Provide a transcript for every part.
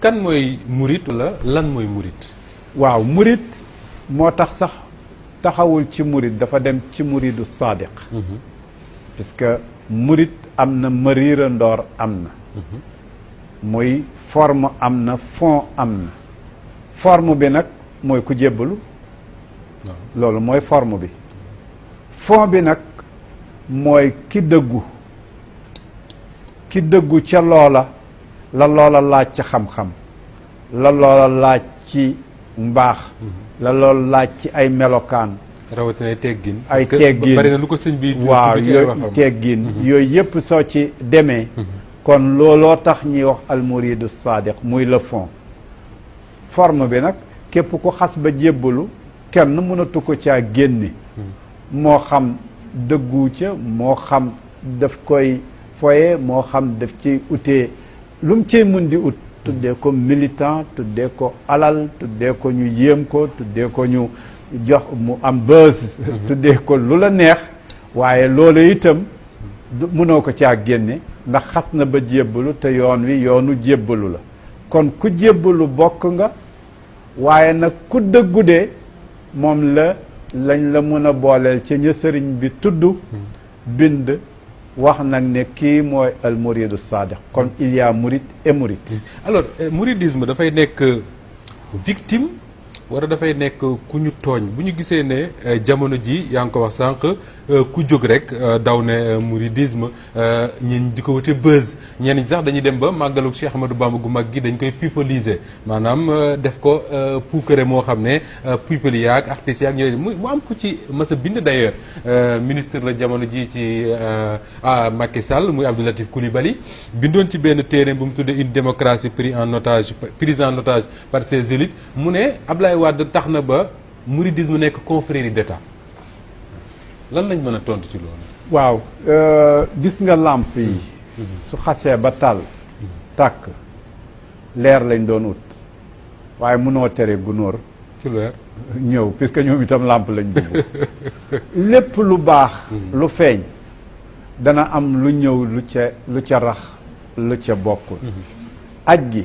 kan mooy murit wala lan mooy murit? waaw murit moo tax sax taxawul ci murit dafa dem ci muridu sadiq puisque murit am na mariira ndoor am na muy forme am na fond am na forme bi nag mooy ku jébbalu loolu mooy forme bi fond bi nag mooy ki dëggu ca loola la loola laaj ci xam-xam la loola laaj ci mbaax la loola laaj ci ay melokaan rawatina teggin ay teggin bari na lu ko sëñ bi waaw yooyu teggin yooyu yëpp soo ci demee kon looloo tax ñuy wax almuridu sadiq muy le fond forme bi nag képp ku xas ba jébbalu kenn mënatu ko caa génne moo xam dëggu ca moo xam daf koy foye moo xam daf ci utee lu mu cey mun di ut tuddee ko militant tuddee ko alal tuddee ko ñu yéem ko tuddee ko ñu jox mu am buzz tuddee ko lu la neex waaye loolu itam mënoo ko caa génne ndax xas na ba jébbalu te yoon wi yoonu jébbalu la kon ku jébbalu bokk nga waaye nag ku dëggu de moom lañ la mën a booleel ca ña sëriñ bi tudd bind wax nag ne kii mooy al muridu sadiq kon il y a murid et murid. alors mouridisme dafay nekk victime wala dafay nekk ku ñu tooñ bu ñu gisee ne jamono ji yaa ngi ko wax sànq ku jóg rek daw ne mouridisme ñi di ko wute buzz ñenn ñi sax dañuy dem ba màggalu Cheikh Ahmadou Bamba gu mag gi dañ koy pupiliser maanaam def ko puukare moo xam ne people yaag artistes yaag ñooy mu am ku ci mës a bind d'ailleurs ministre la jamono ji ci Macky Sall muy Abdou Latif Coulibaly bindoon ci benn téere bu mu tuddee une démocratie prise en otage par ses élites mu ne Ablaye Wade tax na ba mouridisme nekk confrérie d'État lan lañ mën a tontu ci loolu. waaw gis nga làmp yi su xasee ba tàll tàkk leer lañ doon ut waaye mënoo tere gunóor ci leer ñëw puisque ñoom itam làmp lañ bëgg lépp lu baax lu feeñ dana am lu ñëw lu ca rax lu ca bokkul aj gi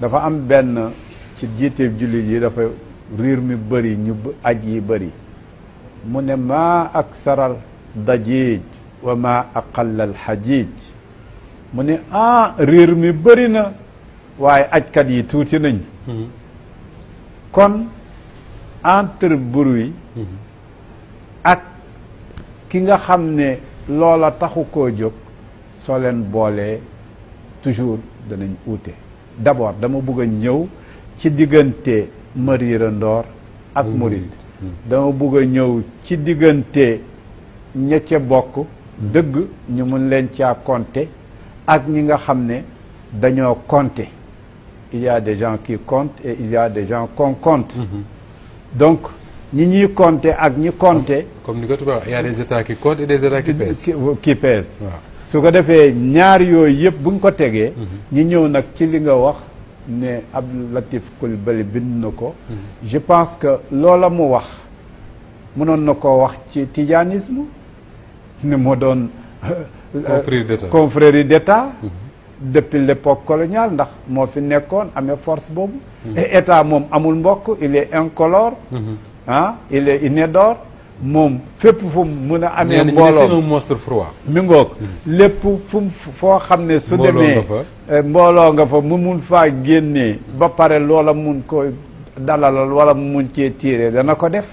dafa am benn ci jiiteeb jullit yi dafa riir mi bëri ñu aj yi bëri mu ne maa aksaral dajiij wa maa aqallal xajiij mu ne riir mi bëri na waaye ajkat yi tuuti nañ kon entre bruit ak ki nga xam ne loola taxu koo jóg soo leen boolee toujours danañ uute d'abord dama bëgg a ñëw ci diggante mariira ndoor ak murid dama bëgg a ñëw ci diggante ña ca bokk dëgg ñu mun leen caa compter ak ñi nga xam ne dañoo compter il y a des gens qui comptent et il y a des gens qu'on compte donc ñi ñuy compter ak ñi compter comme ni ko tubaab il y a des états qui comptent et des états qui pèsent qui pèsent su ko defee ñaar yooyu yëpp buñ ko tegee ñi ñëw nag ci li nga wax ne Abdou Latif Coulibaly bind na ko je pense que loola mu wax mënoon na koo wax ci tijanisme ne moo doon confrérie d'État depuis l'époque coloniale ndax moo fi nekkoon amee force boobu et état moom amul mbokk il est incolore il est inédore moom fépp fu mu mën a amee mbooloo c'est un monstre froid mi ngoog lépp foo xam ne su demee mbooloo nga fa mu mun faa génnee ba pare loola mun ko dalalal wala mu mun cee tiire dana ko def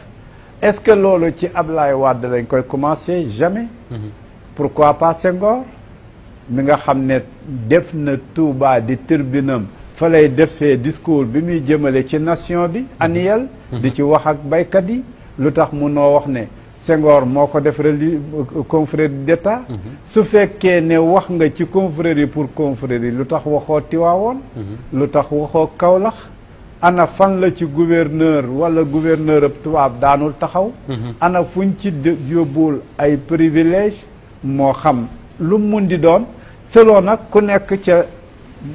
est-ce que loolu ci Ablaye Wade lañ koy commencer jamais pourquoi pas Senghor mi nga xam ne def na Touba di tribunam fa lay defee discours bi muy jëmale ci nation bi annuel di ci wax ak baykat yi lu tax munoo wax ne Senghor moo ko def confrérie d'État su fekkee ne wax nga ci confrérie pour confrérie lu tax waxoo Tiwaawoon lu tax waxoo Kaolack ana fan la ci gouverneur wala gouverneur ab tubaab daanul taxaw ana fuñ ci yóbbul ay privilège moo xam lu mun di doon selon nag ku nekk ca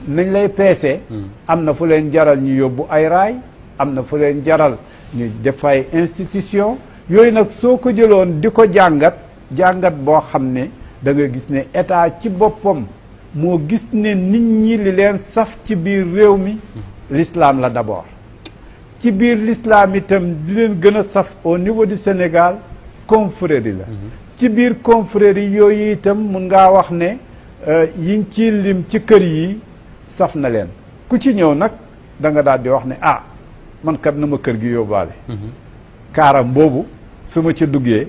nañ lay peese am na fu leen jaral ñu yóbbu ay raay am na fu leen jaral ñu def ay institution yooyu nag soo ko jëloon di ko jàngat boo xam ne da nga gis ne état ci boppam moo gis ne nit ñi li leen saf ci biir réew mi l'islam la d'abord ci biir l'islam itam di leen gën a saf au niveau du Sénégal confrérie la ci biir confrérie yooyu itam mun ngaa wax ne yiñ ci lim ci kër yi saf na leen ku ci ñëw nag da nga daal di wax ne ah man kat na ma kër gi yóbbaale kaaram boobu su ma ci duggee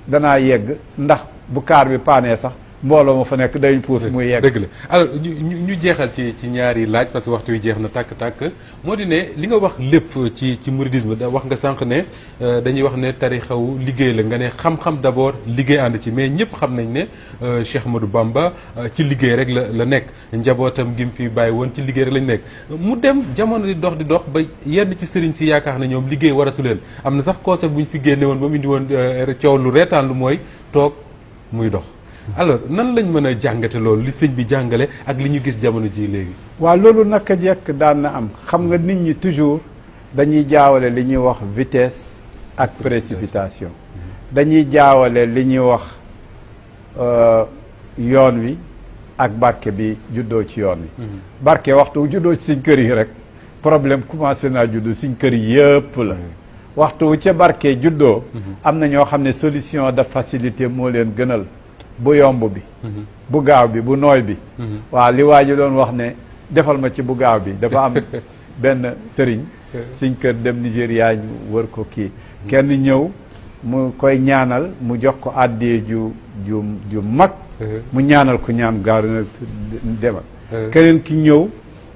danaa yegg ndax bu kaar bi paanee sax mbooloo ma fa nekk day puus muy yegg. dëgg la alors ñu jeexal ci ñaari laaj parce que waxtu wi jeex na tàkk-tàkk moo di ne li nga wax lépp ci mouridisme da wax nga sànq ne dañuy wax ne tarixaw liggéey la nga ne xam-xam d'abord liggéey ànd ci mais ñëpp xam nañ ne Cheikh Ahmadou Bamba ci liggéey rek la nekk njabootam gi mu fi bàyyi woon ci liggéey rek lañ nekk mu dem jamono di dox ba yenn ci sëriñ si yaakaar na ñoom liggéey waratu leen am na sax concept bu ñu fi génne woon ba mu indi woon coow lu reetaan lu mooy toog muy dox. alors nan lañ mën a jàngate loolu li sëñ bi jàngale ak li ñu gis jamono ji léegi. waaw loolu naka jekk daan na am xam nga nit ñi toujours dañuy jaawale li ñuy wax vitesse ak précipitation dañuy jaawale li ñuy wax yoon wi ak barke bi juddoo ci yoon wi. barke waxtu juddoo ci suñ kër yi rek problème commencé naa juddoo suñ kër yi yëpp la. waxtu wu ca barke juddoo. am na ñoo xam ne solution de facilité moo leen gënal. bu yomb bi bu gaaw bi bu nooy bi waaw li waa ji doon wax ne defal ma ci bu gaaw bi dafa am benn sëriñ suñ kër dem Nigéria ñu wër ko kii kenn ñëw mu koy ñaanal mu jox ko àddee ju mag mu ñaanal ko ñaan gaaw na demal keneen ki ñëw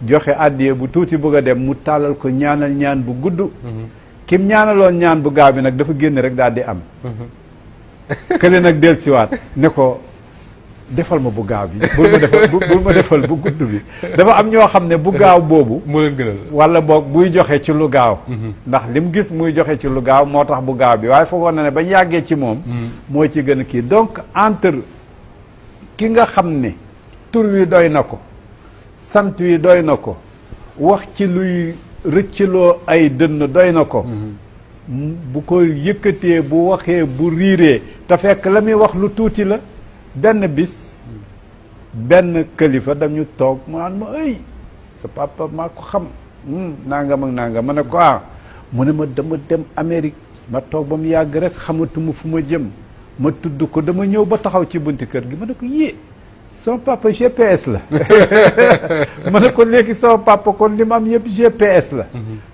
joxe àddee bu tuuti bëgg a dem mu tàllal ko ñaanal ñaan bu gudd kim ñaanaloon ñaan bu gaaw bi nag dafa génn rek daal di am kële nag del siwaat ne ko defal ma bu gaaw bi bul ma defal bu gudd bi dafa am ñoo xam ne bu gaaw boobu moo leen gënal wala boog buy joxe ci lu gaaw ndax li mu gis muy joxe ci lu gaaw moo tax bu gaaw bi waaye foogoon na ne bañ yàggee ci moom moo ci gën a kii donc entre ki nga xam ne tur wi doy na ko sant wi doy na ko wax ci luy rëccloo ay dënn doy na ko bu ko yëkkatee bu waxee bu riiree te fekk la muy wax lu tuuti la benn bis benn kilifa dañu toog mu naan ma ay sa papa maa ko xam nangam ak nangam ma ne ko mu ne ma dama dem Amérique ma toog ba mu yàgg rek xamatuma fu ma jëm ma tudd ko dama ñëw ba taxaw ci bunti kër gi ma ne ko yée sama papa GPS la ma ne ko léegi sama papa kon li ma am yëpp GPS la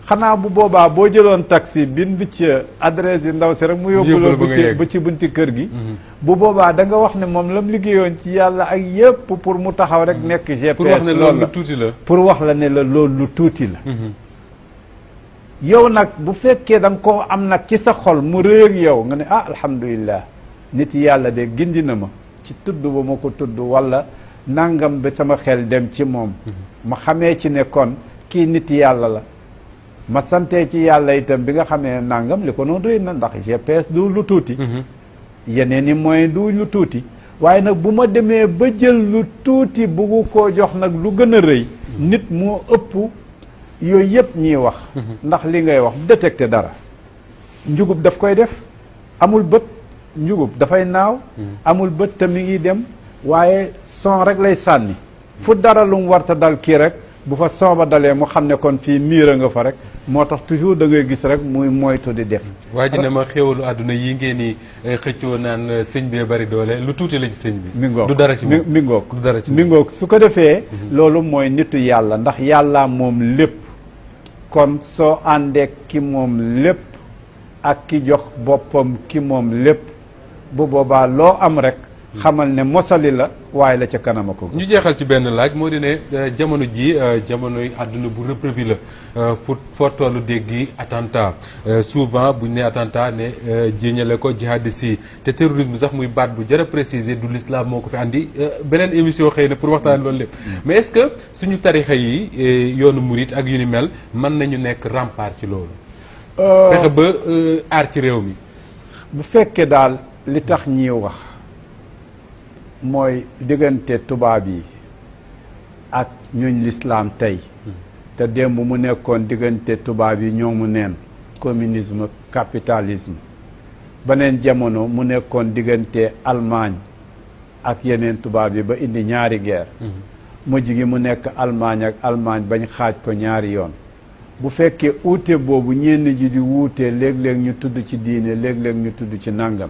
xanaa bu boobaa boo jëloon taxi bind ci adresse yi ndaw si rek mu yóbbuloo ba ci bunti kër gi bu boobaa da nga wax ne moom la mu liggéeyoon ci yàlla ak yëpp pour mu taxaw rek nekk GPS pour wax ne loolu lu tuuti la pour wax la ne la loolu lu tuuti la yow nag bu fekkee da nga koo am nag ci sa xol mu rëy ak yow nga ne alhamdulilah nit yàlla de gindi na ma ci tudd ba ma ko tudd wala nangam ba sama xel dem ci moom ma xamee ci ne kon kii nit yàlla la ma santee ci yàlla itam bi nga xamee nangam li ko noonu doy na ndax GPS du lu tuuti yeneen i moyen du lu tuuti waaye nag bu ma demee ba jël lu tuuti buggu koo jox nag lu gën a rëy nit moo ëpp yooyu yëpp ñiy wax ndax li ngay wax détecté dara njugub daf koy def amul bët njugub dafay naaw amul bët te mi ngi dem waaye son rek lay sànni fu dara lu mu warta dal kii rek bu fa son ba dalee mu xam ne kon fii miir a nga fa rek moo tax toujours da ngay gis rek muy moytu di def waa ji ne ma xéwalu àdduna yi ngeen ni xëccoo naan sëñ bee bari doole lu tuuti la ci sëñ bi mi ngoog du dara ci moom mi ngoog du dara ci mi ngoog su ko defee loolu mooy nitu yàlla ndax yàlla moom lépp kon soo àndeek ki moom lépp ak ki jox boppam ki moom lépp bu boobaa loo am rek xamal ne mosali la waaye la ca kanama ko ñu jeexal ci benn laaj moo di ne jamono ji jamonoy àdduna bu rëb-rëbi la foo tollu dégg attentat souvent buñ ne attentat ne jéñale ko jihadiste yi te terrorisme sax muy baat bu jar a préciser du l'islam moo ko fi andi beneen émission xëy na pour waxtaan loolu lépp mais est-ce que suñu tarixa yi yoonu murit ak yu ni mel mën nañu nekk rempart ci loolu fexe ba aar ci réew mi bu fekkee daal li tax ñiy wax mooy diggante tubaab yi ak ñuñ lislaam tey te démb mu nekkoon diggante tubaab yi ñoomu neen communisme capitalisme beneen jamono mu nekkoon diggante Allemagne ak yeneen tubaab yi ba indi ñaari guerre mujj gi mu nekk Allemagne ak Allemagne bañ xaaj ko ñaari yoon bu fekkee uute boobu ñenn ji di wuutee léeg-léeg ñu tudd ci diine léeg-léeg ñu tudd ci nàngam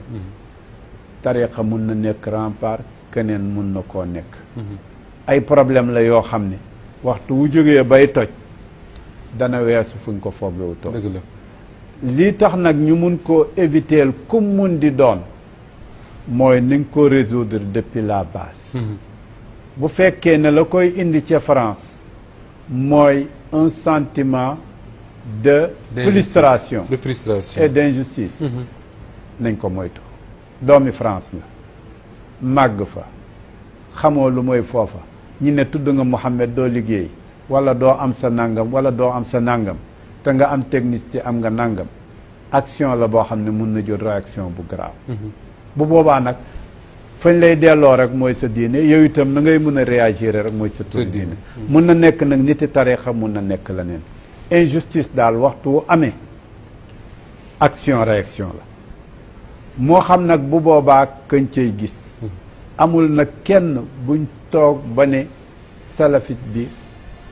tariqa mun na nekk rempart keneen mun na koo nekk ay problème la yoo xam ne waxtu wu jógee bay toj dana weesu fuñ ko fooglewu toog dëgg la lii tax nag ñu mun koo éviter comme mun di doon mooy ni nga ko résoudre depuis la base bu fekkee ne la koy indi ca France mooy un sentiment de frustration et d'injustice nañ ko moytu doomi France nga màgg fa xamoo lu mooy foofa ñi ne tudd nga Mouhamed doo liggéey wala doo am sa nangam wala doo am sa nangam te nga am technicité am nga nangam action la boo xam ne mun na jot réaction bu grave bu boobaa nag fañ lay delloo rek mooy sa diine yow itam na ngay mën a réagir rek mooy sa tur diine mun na nekk nag niti tarixa mun na nekk leneen injustice daal waxtu wu amee action réaction la moo xam nag bu boobaa kañ cay gis amul nag kenn buñ toog ba ne salafit bi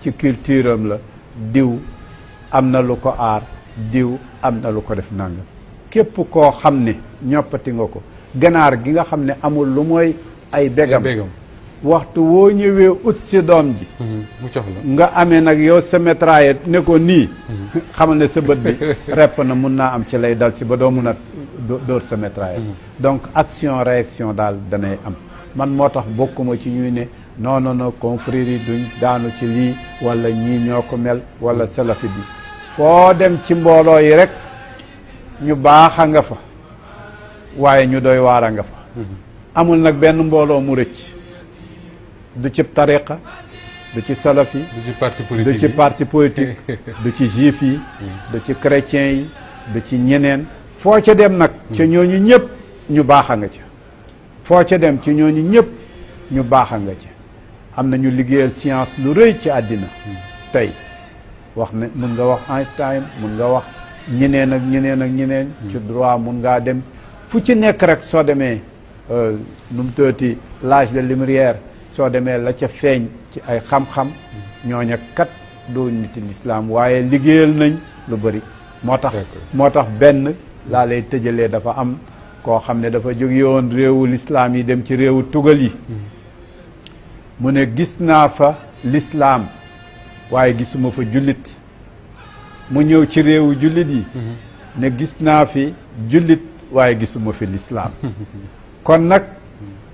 ci culture am la diw am na lu ko aar diw am na lu ko def nangam képp koo xam ne ñoppati nga ko ganaar gi nga xam ne amul lu mooy ay begam waxtu woo ñëwee ut si doom ji mu cox la nga amee nag yow sa métraille ne ko nii xamal ne sa bët bi repp na mun naa am ci lay dal si ba doo mun a dóor sa métraille donc action réaction daal danay am man moo tax bokkuma ci ñuy ne non non non confrères yi duñ daanu ci lii wala ñii ñoo ko mel wala salafi bi foo dem ci mbooloo yi rek ñu baax a nga fa waaye ñu doy waar a nga fa amul nag benn mbooloo mu rëcc du ci tariqa du ci salafi du ci parti politique du ci parti politique du ci juif yi du ci chrétien yi du ci ñeneen foo ca dem nag ca ñooñu ñëpp ñu baax a nga ca foo ca dem ci ñooñu ñëpp ñu baax a nga ca am na ñu liggéeyal science lu rëy ci àddina tey wax ne mun nga wax Einstein mun nga wax ñeneen ak ñeneen ak ñeneen ci droit mun ngaa dem fu ci nekk rek soo demee nu mu tëoti l'âge de lumière soo demee la ca feeñ ci ay xam-xam ñooña kat doo niti l'islam waaye liggéeyal nañ lu bëri moo tax benn laa lay tëjalee dafa am koo xam ne dafa jóge woon réewu l'islam yi dem ci réewu tugal yi mu ne gis naa fa l'islam waaye gisuma fa jullit mu ñëw ci réewu jullit yi ne gis naa fi jullit waaye gisuma fi l'islam kon nag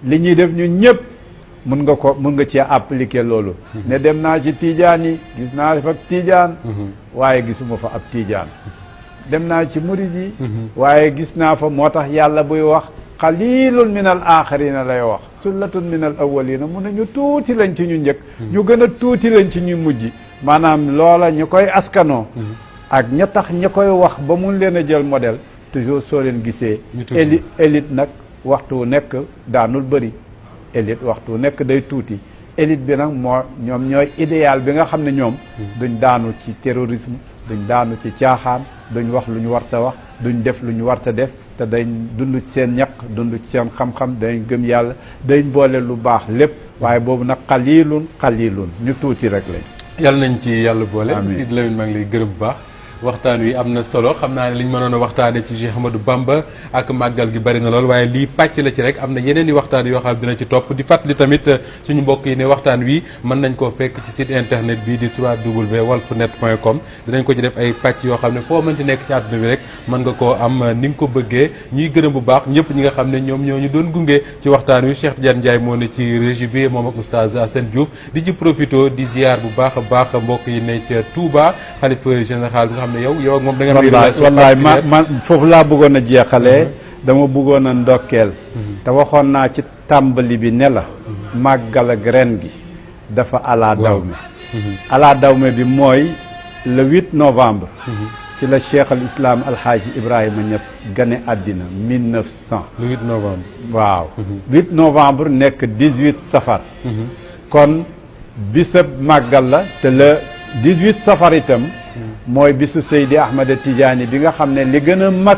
li ñuy def ñun ñëpp mun nga cee appliquer loolu ne dem naa ci tiijaan yi gis naa fa ab tiijaan waaye gisuma fa ab tiijaan dem naa ci murid yi waaye gis naa fa moo tax yàlla buy wax qalilun min al axirina lay wax sullatun min al awalina mun ne ñu tuuti lañ ci ñu njëkk ñu gën a tuuti lañ ci ñu mujj maanaam loola ñu koy askanoo ak ña tax ña koy wax ba mun leen a jël modèle toujours soo leen gisee élite nag waxtu wu nekk daanul bëri élite waxtu wu nekk day tuuti élite bi nag moo ñoom ñooy idéal bi nga xam ne ñoom duñ daanu ci terrorisme duñ daanu ci caaxaan duñ wax lu ñu warta wax duñ def lu ñu warta def te dañ dund ci seen ñaq dund ci seen xam-xam dañ gëm yàlla dañ boole lu baax lépp waaye boobu nag xaliilun ñu tuuti rek lañ yàlla nañ ci yàlla boole Sidy Lamine maa ngi lay gërëm bu baax waxtaan wi am na solo xam naa ne li ñu mënoon a waxtaane ci Cheikh Ahmadou Bamba ak màggal gi bari na lool waaye lii pàcc la ci rek am na yeneen i waxtaan yoo xam dina ci topp di fàttali tamit suñu mbokk yi ne waxtaan wi mën nañ koo fekk ci site internet bi di www.walfnet.com dinañ ko ci def ay pàcc yoo xam ne foo mënti nekk ci àdduna bi rek mën nga koo am ni nga ko bëggee ñuy gërëm bu baax ñëpp ñi nga xam ne ñoom ñoo ñu doon gunge ci waxtaan wi Cheikh Tidiane Ndiaye moo ne ci régie bi moom ak oustaz Assane Diouf di ci profito di ziar bu baax a baax mbokk yi ne ca Touba xalifa général xam ne yow moom da nga wallaay man foofu laa bëggoon a jeexalee dama bëggoon a ndokkeel te waxoon naa ci tàmbali bi ne la màggal ak ren gi dafa ala dawme ala dawme bi mooy le 8 novembre ci la cheikh al islam alhaaji Ibrahima Niass gane àddina 1900 le 8 novembre waaw 8 novembre nekk 18 safar kon bisab màggal la te le 18 safar itam mooy bisu Seydi Ahmada Tidiane bi nga xam ne li gën a mag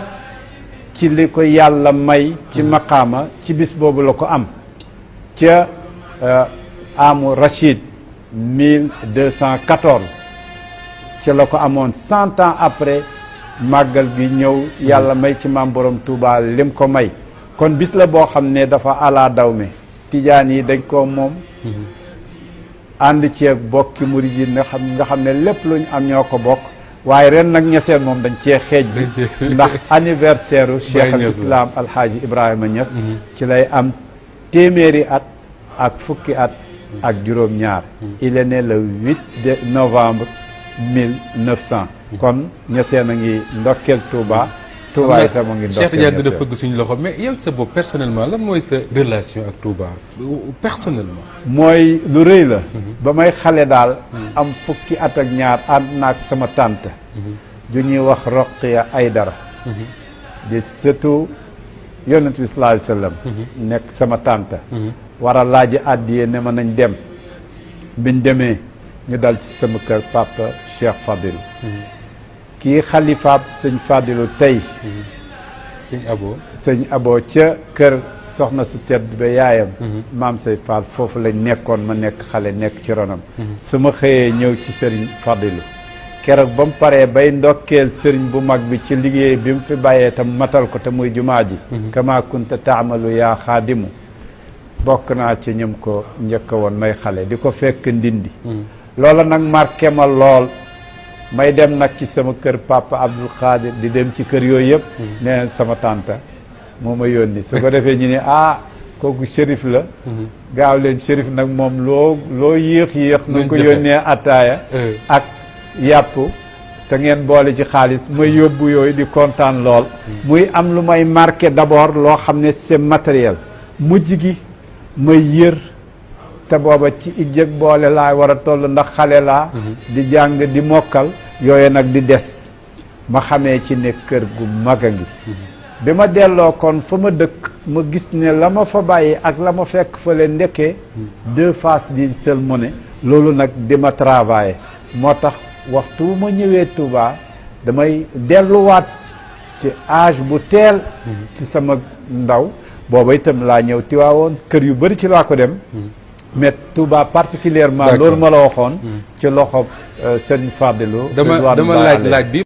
ci li ko yàlla may ci maqaama ci bis boobu la ko am ca amu Rachid 1214 ci la ko amoon 100 ans après màggal gi ñëw yàlla may ci maam borom Touba lim ko may kon bis la boo xam ne dafa ala dawme tijaan yi dañ ko moom ànd ci ak bokki murid yi nga xam ne lépp luñ am ñoo ko bokk waaye ren nag ñeseen moom dañ cee xeej bi ndax anniversaire u Cheikh al Islam Alhaaji Ibrahima Niass ci lay am téeméeri at ak fukki at ak juróom-ñaar il est né le 8 novembre 1900 kon ñeseen a ngi ndokkeel Touba Touba itam a ngi ndokkeel Cheikh Tidiane dina fëgg suñu loxo mais yow sa bopp personnellement lan mooy sa relation ak Touba personnellement mooy lu rëy la ba may xale daal am fukki at ak ñaar ànd naag sama tante ju ñuy wax Roqiya Aydara di sëtu yonent bi sallallahu alayhi wasallam nekk sama tante war a laaji àddiyee ne ma nañ dem biñ demee ñu dal ci sama kër papa Cheikh Fadil kii xalifaab sëñ Fadilu tey sëñ abo ca kër soxna su tedd ba yaayam maam say Fall foofu lañ nekkoon ma nekk xale nekk ci ronam su ma xëyee ñëw ci sëriñ Fadilu keroog ba mu paree bay ndokkeel sëriñ bu mag bi ci liggéey bi mu fi bàyyee tam matal ko te muy jumaa ji kama kunta taamalu yaa xaadimu bokk naa ci ñëm ko njëkk woon may xale di ko fekk ndindi loola nag marqué ma lool may dem nag ci sama kër papa Abdul Xaadir di dem ci kër yooyu yëpp nee sama tante moo ma yónni su ko defee ñu ne kooku shérif la gaaw leen shérif nag moom loo yéex na ko yónnee attaaya ak yàpp te ngeen boole ci xaalis may yóbbu yooyu di kontaan lool muy am lu may marqué d'abord loo xam ne c'est matériel mujj gi may yër te booba ci ijjëg boole laa war a toll ndax xale laa di jàng di mokkal yooyu nag di des ma xamee ci ne kër gu mag a ngi bi ma delloo kon fa ma dëkk ma gis ne la ma fa bàyyi ak la ma fekk fa leen ndekkee deux faces d'une seule monnaie loolu nag di ma travailler moo tax waxtu bu ma ñëwee Touba damay delluwaat ci âge bu teel ci sama ndaw booba itam laa ñëw Tiwaawoon kër yu bari ci laa ko dem mais Touba particulièrement loolu ma la waxoon ci loxo Serigne Fadilou dama laaj bi